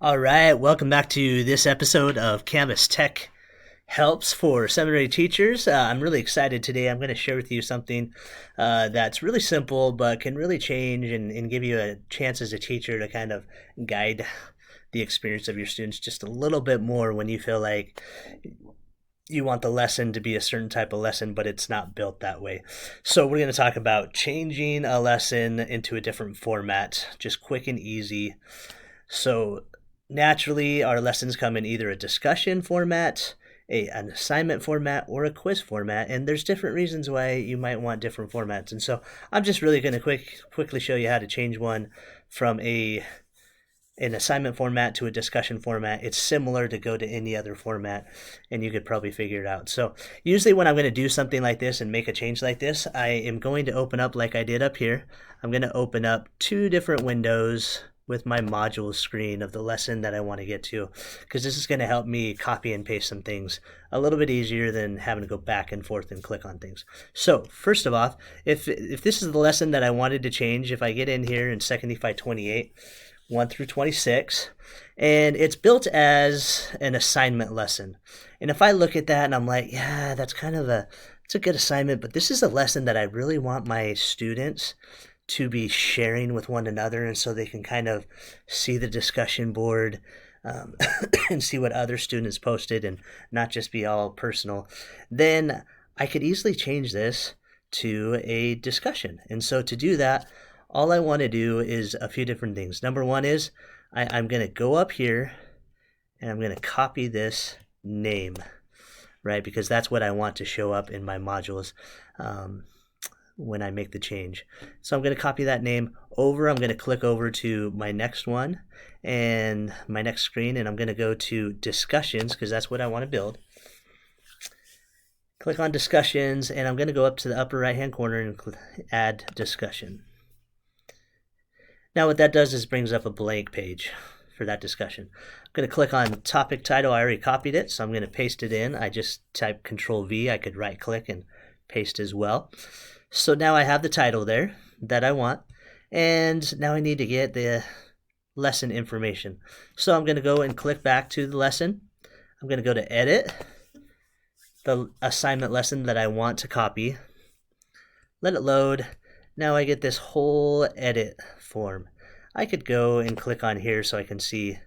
All right, welcome back to this episode of Canvas Tech Helps for Seminary Teachers. I'm really excited today. I'm going to share with you something that's really simple but can really change and give you a chance as a teacher to kind of guide the experience of your students just a little bit more when you feel like you want the lesson to be a certain type of lesson, but it's not built that way. So we're going to talk about changing a lesson into a different format, just quick and easy. So naturally, our lessons come in either a discussion format, an assignment format, or a quiz format, and there's different reasons why you might want different formats. And so I'm just really going to quickly show you how to change one from an assignment format to a discussion format. It's similar to go to any other format, and you could probably figure it out. So usually when I'm going to do something like this and make a change like this, I am going to open up like I did up here. I'm going to open up two different windows with my modules screen of the lesson that I want to get to, because this is going to help me copy and paste some things a little bit easier than having to go back and forth and click on things. So first of all, if this is the lesson that I wanted to change, if I get in here in 2nd 28, 1 through 26, and it's built as an assignment lesson. And if I look at that and I'm like, yeah, that's kind of it's a good assignment, but this is a lesson that I really want my students to be sharing with one another, and so they can kind of see the discussion board and see what other students posted and not just be all personal, then I could easily change this to a discussion. And so to do that, all I want to do is a few different things. Number one is I'm going to go up here and I'm going to copy this name, right? Because that's what I want to show up in my modules when I make the change. So I'm going to copy that name over. I'm going to click over to my next one and my next screen, and I'm going to go to discussions because that's what I want to build. Click on discussions, and I'm going to go up to the upper right hand corner and add discussion. Now what that does is brings up a blank page for that discussion. I'm going to click on topic title. I already copied it, so I'm going to paste it in. I just type Control V. I could right click and paste as well. So now I have the title there that I want, and now I need to get the lesson information. So I'm going to go and click back to the lesson. I'm going to go to edit the assignment lesson that I want to copy. Let it load. Now I get this whole edit form. I could go and click on here so I can see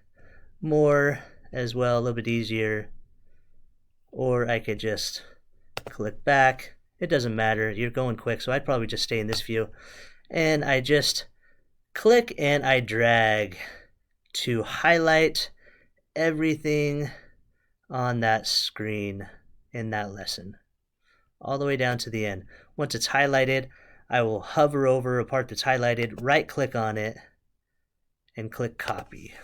more as well, a little bit easier. Or I could just click back. It doesn't matter. You're going quick, so I'd probably just stay in this view. And I just click and I drag to highlight everything on that screen in that lesson, all the way down to the end. Once it's highlighted, I will hover over a part that's highlighted, right click on it, and click copy.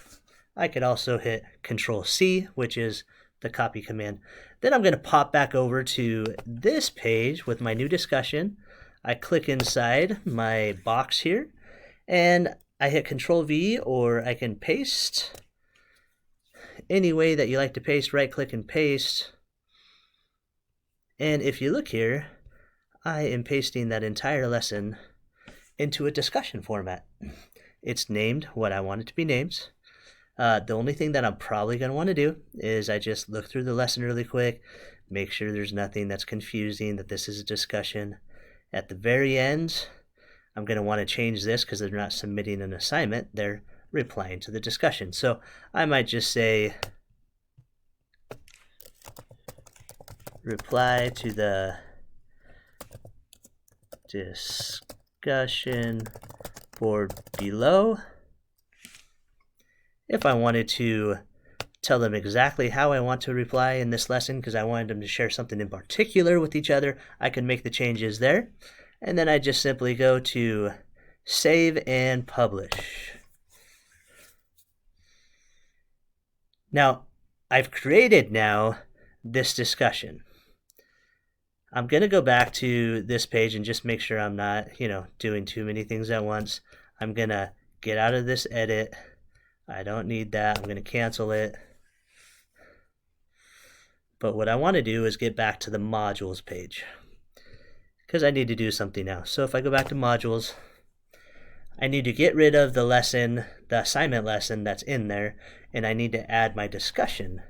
I could also hit Control C, which is the copy command. Then I'm going to pop back over to this page with my new discussion. I click inside my box here, and I hit Control V, or I can paste. Any way that you like to paste, right click and paste. And if you look here, I am pasting that entire lesson into a discussion format. It's named what I want it to be named. The only thing that I'm probably going to want to do is I just look through the lesson really quick, make sure there's nothing that's confusing, that this is a discussion. At the very end, I'm going to want to change this because they're not submitting an assignment, they're replying to the discussion. So I might just say, reply to the discussion board below. If I wanted to tell them exactly how I want to reply in this lesson, because I wanted them to share something in particular with each other, I can make the changes there. And then I just simply go to save and publish. Now, I've created now this discussion. I'm going to go back to this page and just make sure I'm not, doing too many things at once. I'm going to get out of this edit. I don't need that. I'm going to cancel it. But what I want to do is get back to the modules page because I need to do something now. So if I go back to modules, I need to get rid of the lesson, the assignment lesson that's in there, and I need to add my discussion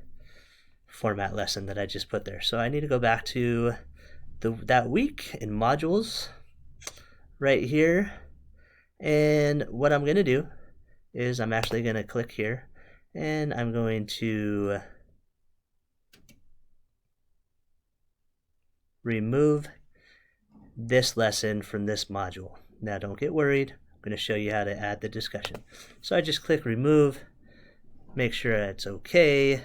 format lesson that I just put there. So I need to go back to that week in modules right here. And what I'm going to do is I'm actually going to click here and I'm going to remove this lesson from this module. Now don't get worried. I'm going to show you how to add the discussion. So I just click remove, make sure it's okay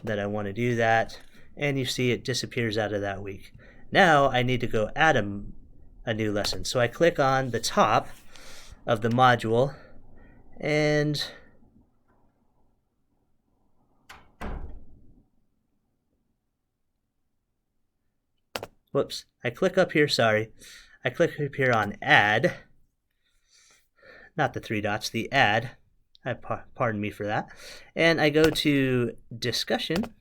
that I want to do that, and you see it disappears out of that week. Now I need to go add a new lesson. So I click on the top of the module and whoops, I click up here, sorry. I click up here on add, not the three dots, the add. Pardon me for that. And I go to discussion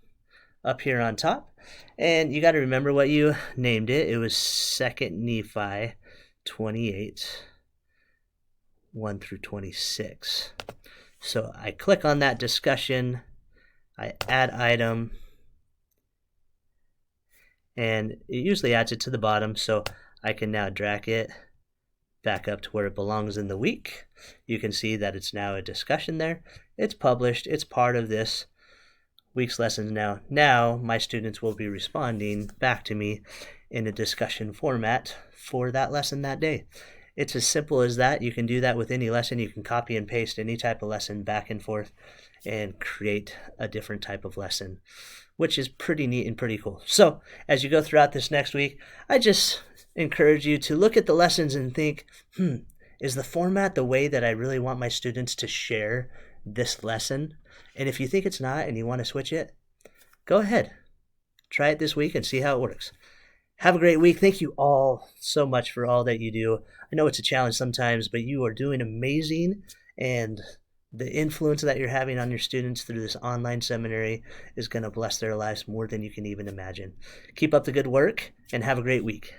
up here on top. And you got to remember what you named it. It was 2 Nephi 28, 1 through 26. So I click on that discussion. I add item. And it usually adds it to the bottom. So I can now drag it back up to where it belongs in the week. You can see that it's now a discussion there. It's published. It's part of this week's lessons now. Now my students will be responding back to me in a discussion format for that lesson that day. It's as simple as that. You can do that with any lesson. You can copy and paste any type of lesson back and forth and create a different type of lesson, which is pretty neat and pretty cool. So as you go throughout this next week, I just encourage you to look at the lessons and think, is the format the way that I really want my students to share this lesson? And if you think it's not and you want to switch it, go ahead. Try it this week and see how it works. Have a great week. Thank you all so much for all that you do. I know it's a challenge sometimes, but you are doing amazing, and the influence that you're having on your students through this online seminary is going to bless their lives more than you can even imagine. Keep up the good work and have a great week.